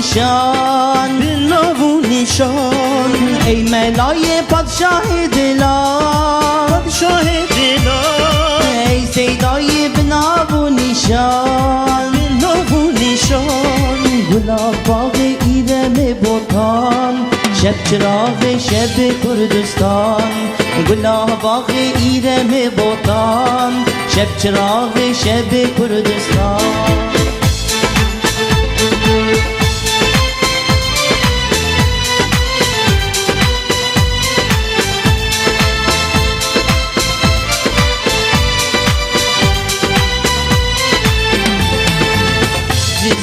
نشان به نام و نشان ای ملای پادشاه دلان پادشاه دلان ای سیدای به نام و نشان به نام و نشان گلاب باغ ایرم بوتان شب چراغ شب کردستان گلاب باغ ایرم بوتان شب چراغ شب کردستان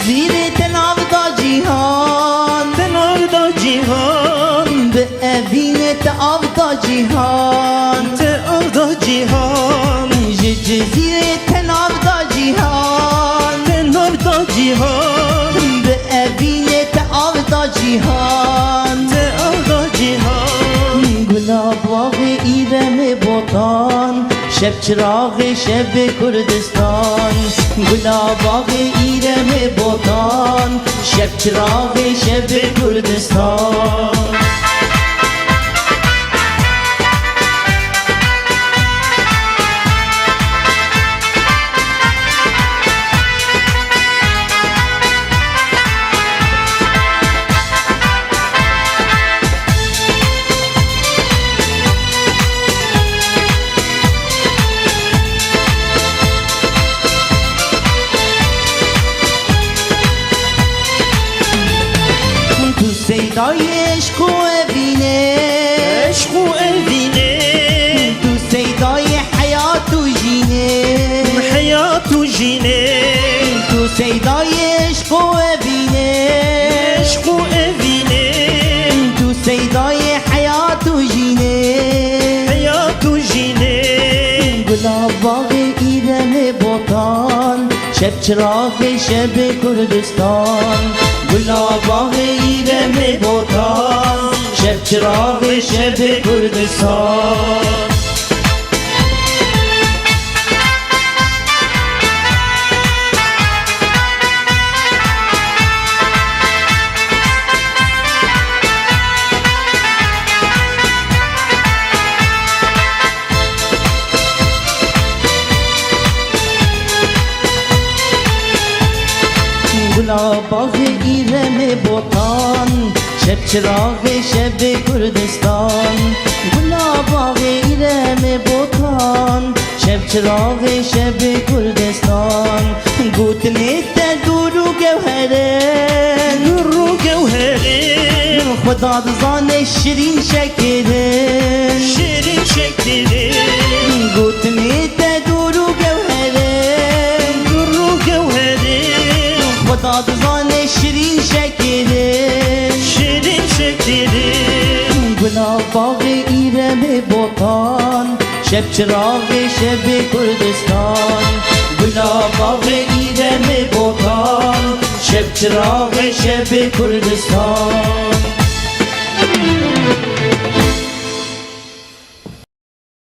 زیر تناب دا جیهان تنار دا جیهان به اوین تعاب دا جیهان تعاب دا جیهان زیر تناب دا جیهان تنار دا جیهان به اوین تعاب دا جیهان تعاب دا جیهان گلاب باغ ایرم بوتان شب چراغ شب کردستان گلاب باغ ایرم بوتان شب چراغ شب کردستان سیدای عشق و اوینه عشق و اوینه تو سیدای حیات و جینه حیات و جینه تو سیدای عشق و اوینه عشق و اوینه تو سیدای حیات و جینه حیات و جینه گلاب باغ ایرم بوتان شب چراغ شب کردستان گلاب باغ ایرم بوتان شب چراغ شب کردستان گلاب باغ ایرم بوتان شب چراغ شب کردستان گلاب باغ ایرم بوتان شب چراغ شب کردستان گوتنی دور و گوهره نور و گوهره خدا دزان شیرین شکره شیرین شکره گوتنی دور و گوهره نور و گوهره خدا دزان شیرین شکره شیرین شکره گلاب باغ ایرم بوتان شب چراغ شب کردستان گلاب باغ ایرم بوتان شب چراغ شب کردستان